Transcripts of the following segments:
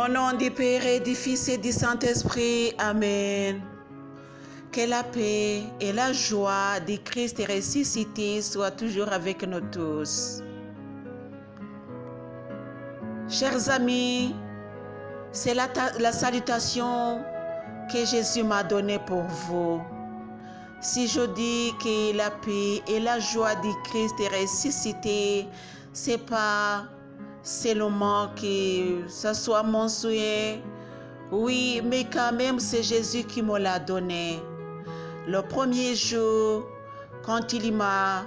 Au nom du Père et du Fils et du Saint-Esprit. Amen. Que la paix et la joie du Christ ressuscité soient toujours avec nous tous. Chers amis, c'est la salutation que Jésus m'a donnée pour vous. Si je dis que la paix et la joie du Christ ressuscité, c'est pas seulement que ça soit mon souhait. Oui, mais quand même, c'est Jésus qui me l'a donné. Le premier jour, quand il m'a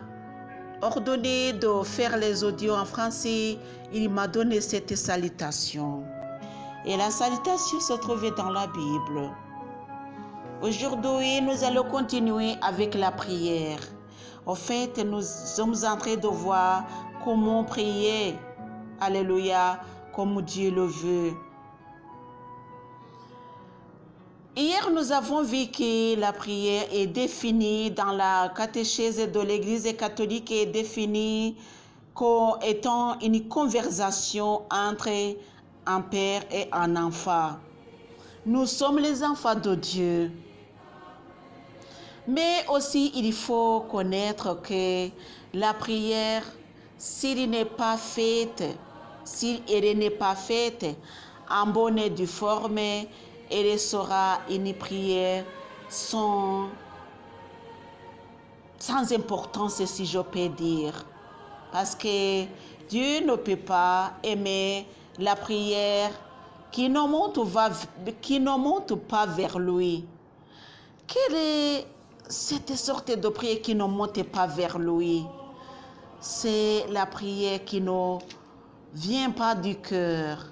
ordonné de faire les audios en français, il m'a donné cette salutation. Et la salutation se trouvait dans la Bible. Aujourd'hui, nous allons continuer avec la prière. En fait, nous sommes en train de voir comment prier. Alléluia, comme Dieu le veut. Hier, nous avons vu que la prière est définie dans la catéchèse de l'Église catholique, est définie comme étant une conversation entre un père et un enfant. Nous sommes les enfants de Dieu. Mais aussi, il faut connaître que la prière, s'il n'est pas faite, si elle n'est pas faite en bonne et due forme, elle sera une prière sans importance, si je peux dire. Parce que Dieu ne peut pas aimer la prière qui ne monte pas vers lui. Quelle est cette sorte de prière qui ne monte pas vers lui? C'est la prière qui ne vient pas du cœur.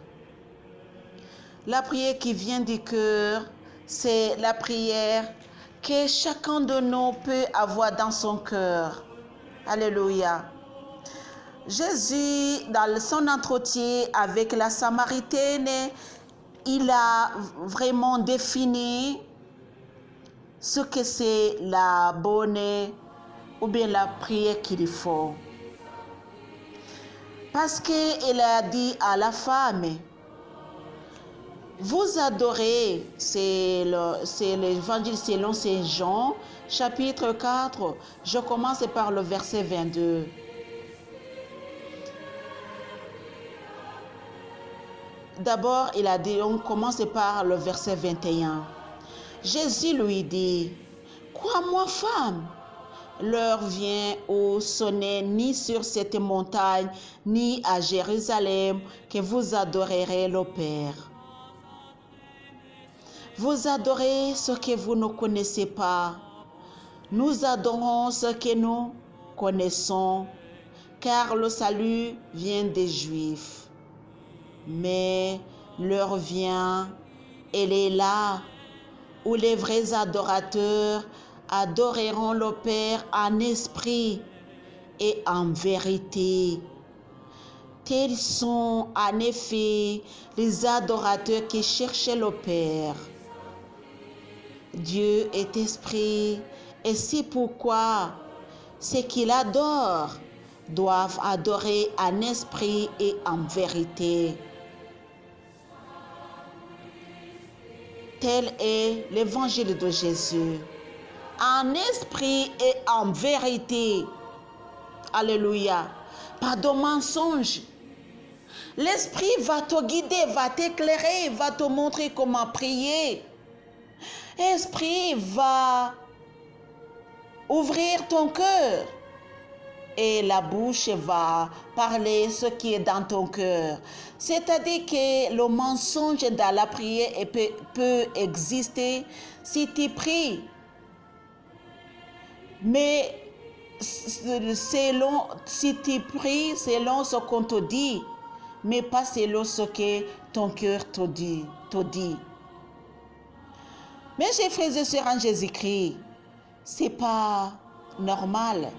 La prière qui vient du cœur, c'est la prière que chacun de nous peut avoir dans son cœur. Alléluia. Jésus, dans son entretien avec la Samaritaine, il a vraiment défini ce que c'est la bonne ou bien la prière qu'il faut. Parce qu'il a dit à la femme, vous adorez, c'est l'évangile selon Saint Jean, chapitre 4, je commence par le verset 22. D'abord, il a dit, on commence par le verset 21. Jésus lui dit, crois-moi femme, l'heure vient où ce n'est ni sur cette montagne, ni à Jérusalem que vous adorerez le Père. Vous adorez ce que vous ne connaissez pas. Nous adorons ce que nous connaissons, car le salut vient des Juifs. Mais l'heure vient, elle est là, où les vrais adorateurs adoreront le Père en esprit et en vérité. Tels sont en effet les adorateurs qui cherchent le Père. Dieu est esprit et c'est pourquoi ceux qui l'adorent doivent adorer en esprit et en vérité. Tel est l'évangile de Jésus. En esprit et en vérité. Alléluia. Pas de mensonge. L'esprit va te guider, va t'éclairer, va te montrer comment prier. L'esprit va ouvrir ton cœur. Et la bouche va parler ce qui est dans ton cœur. C'est-à-dire que le mensonge dans la prière peut exister si tu pries. Mais si tu pries selon ce qu'on te dit, mais pas selon ce que ton cœur te dit. Mais j'ai frères et sœurs en Jésus-Christ, c'est pas normal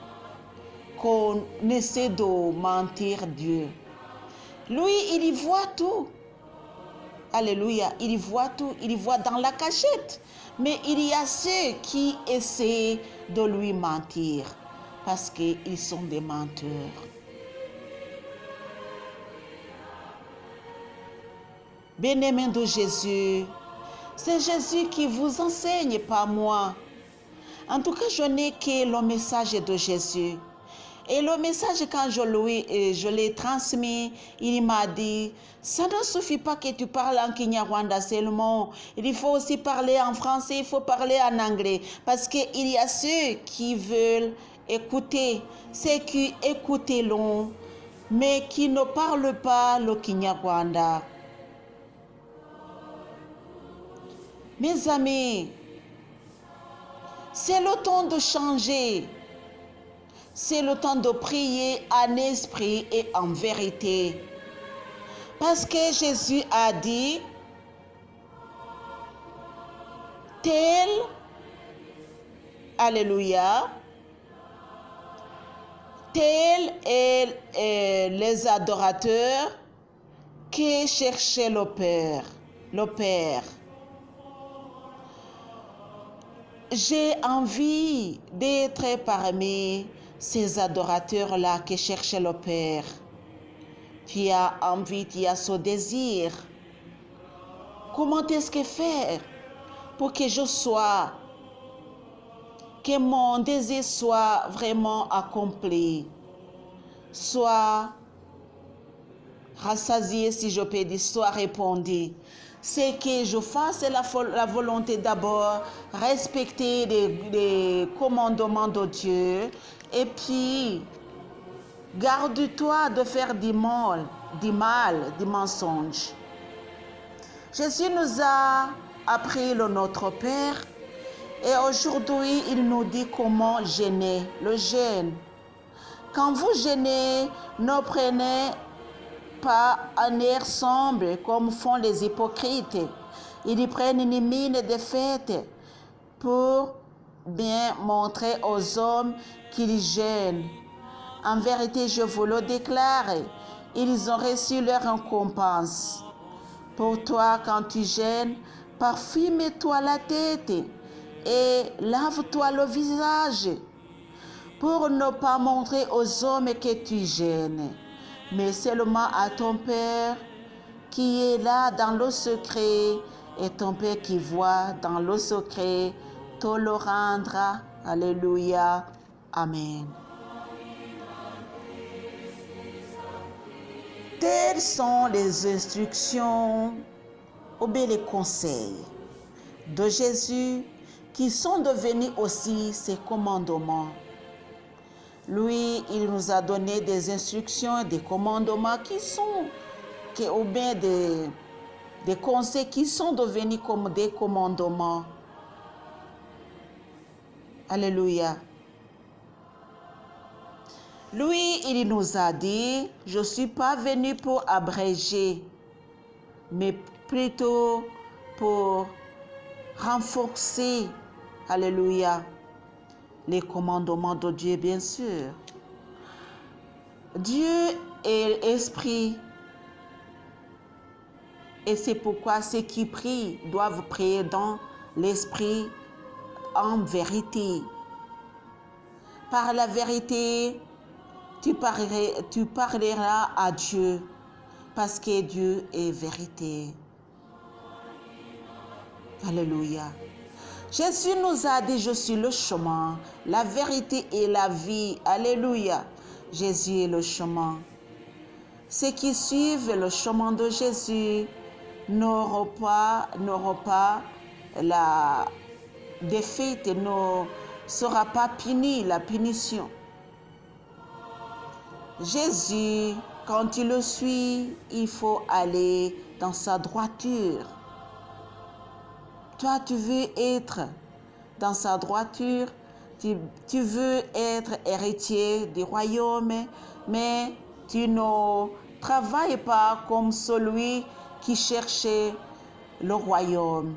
qu'on essaie de mentir Dieu. Lui, il y voit tout. Alléluia, il y voit tout, il y voit dans la cachette. Mais il y a ceux qui essaient de lui mentir parce qu'ils sont des menteurs. Bien-aimés de Jésus, c'est Jésus qui vous enseigne, pas moi. En tout cas, je n'ai que le message de Jésus. Et le message, quand je l'ai transmis, il m'a dit, ça ne suffit pas que tu parles en Kinyarwanda seulement. Il faut aussi parler en français, il faut parler en anglais. Parce qu'il y a ceux qui veulent écouter, ceux qui écoutent long, mais qui ne parlent pas le Kinyarwanda. Mes amis, c'est le temps de changer. C'est le temps de prier en esprit et en vérité. Parce que Jésus a dit, tel, alléluia, tel est les adorateurs qui cherchaient le Père. Le Père. J'ai envie d'être parmi ces adorateurs-là qui cherchent le Père. Tu as envie, tu as ce désir. Comment est-ce que faire pour que que mon désir soit vraiment accompli, soit rassasié, si je peux dire, soit répondu? C'est que je fasse la volonté d'abord, respecter les commandements de Dieu, et puis garde-toi de faire du mal, du mensonge. Jésus nous a appris le Notre Père, et aujourd'hui il nous dit comment jeûner, le jeûne. Quand vous jeûnez, ne prenez pas un air sombre comme font les hypocrites. Ils prennent une mine de fête pour bien montrer aux hommes qu'ils jeûnent. En vérité, je vous le déclare, ils ont reçu leur récompense. Pour toi, quand tu jeûnes, parfume-toi la tête et lave-toi le visage pour ne pas montrer aux hommes que tu jeûnes, mais seulement à ton Père qui est là dans le secret, et ton Père qui voit dans le secret te le rendra. Alléluia. Amen. Telles sont les instructions ou bien les conseils de Jésus qui sont devenus aussi ses commandements. Lui, il nous a donné des instructions, des commandements ou bien des conseils qui sont devenus comme des commandements. Alléluia. Lui, il nous a dit, je ne suis pas venu pour abréger, mais plutôt pour renforcer, alléluia, les commandements de Dieu, bien sûr. Dieu est esprit, et c'est pourquoi ceux qui prient doivent prier dans l'esprit en vérité. Par la vérité, tu parleras à Dieu, parce que Dieu est vérité. Alléluia. Jésus nous a dit, je suis le chemin, la vérité et la vie. Alléluia. Jésus est le chemin. Ceux qui suivent le chemin de Jésus n'auront pas la défaite, ne sera pas puni, la punition. Jésus, quand tu le suis, il faut aller dans sa droiture. Toi, tu veux être dans sa droiture, tu veux être héritier du royaume, mais tu ne travailles pas comme celui qui cherchait le royaume.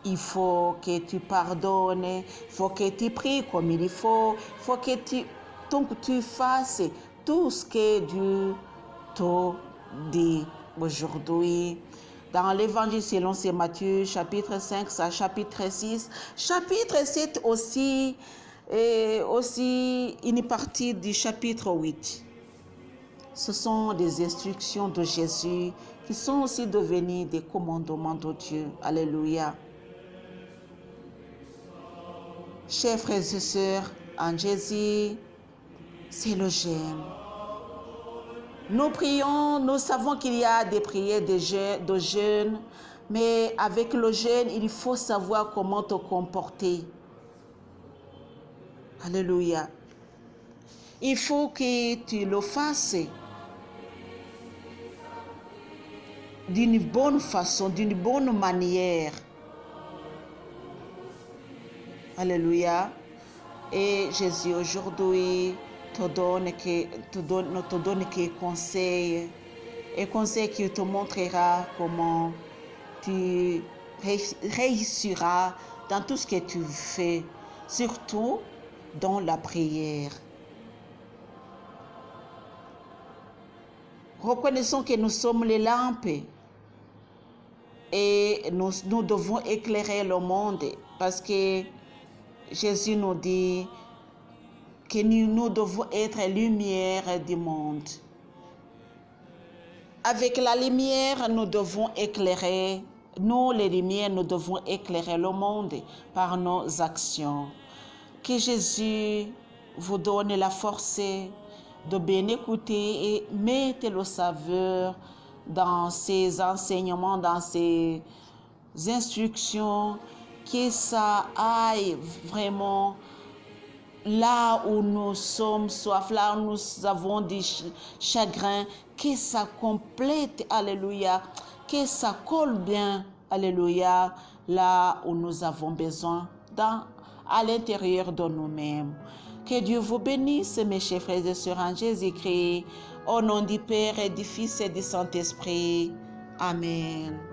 Il faut que tu pardonnes, il faut que tu pries comme il faut que tu fasses tout ce que Dieu te dit aujourd'hui. Dans l'évangile selon saint Matthieu, chapitre 5, chapitre 6, chapitre 7 aussi, et aussi une partie du chapitre 8. Ce sont des instructions de Jésus qui sont aussi devenues des commandements de Dieu. Alléluia. Chers frères et sœurs, en Jésus, c'est le jeûne. Nous prions, nous savons qu'il y a des prières de jeûne, mais avec le jeûne, il faut savoir comment te comporter. Alléluia. Il faut que tu le fasses d'une bonne façon, d'une bonne manière. Alléluia. Et Jésus aujourd'hui te donne que conseils, et conseils qui te montrera comment tu réussiras dans tout ce que tu fais, surtout dans la prière. Reconnaissons que nous sommes les lampes et nous devons éclairer le monde parce que Jésus nous dit que nous devons être lumière du monde. Avec la lumière, nous devons éclairer, nous les lumières, nous devons éclairer le monde par nos actions. Que Jésus vous donne la force de bien écouter et mettre le saveur dans ses enseignements, dans ses instructions, que ça aille vraiment là où nous sommes soif, là où nous avons du chagrin, que ça complète, alléluia, que ça colle bien, alléluia, là où nous avons besoin, à l'intérieur de nous-mêmes. Que Dieu vous bénisse, mes chers frères et sœurs en Jésus-Christ, au nom du Père et du Fils et du Saint-Esprit. Amen.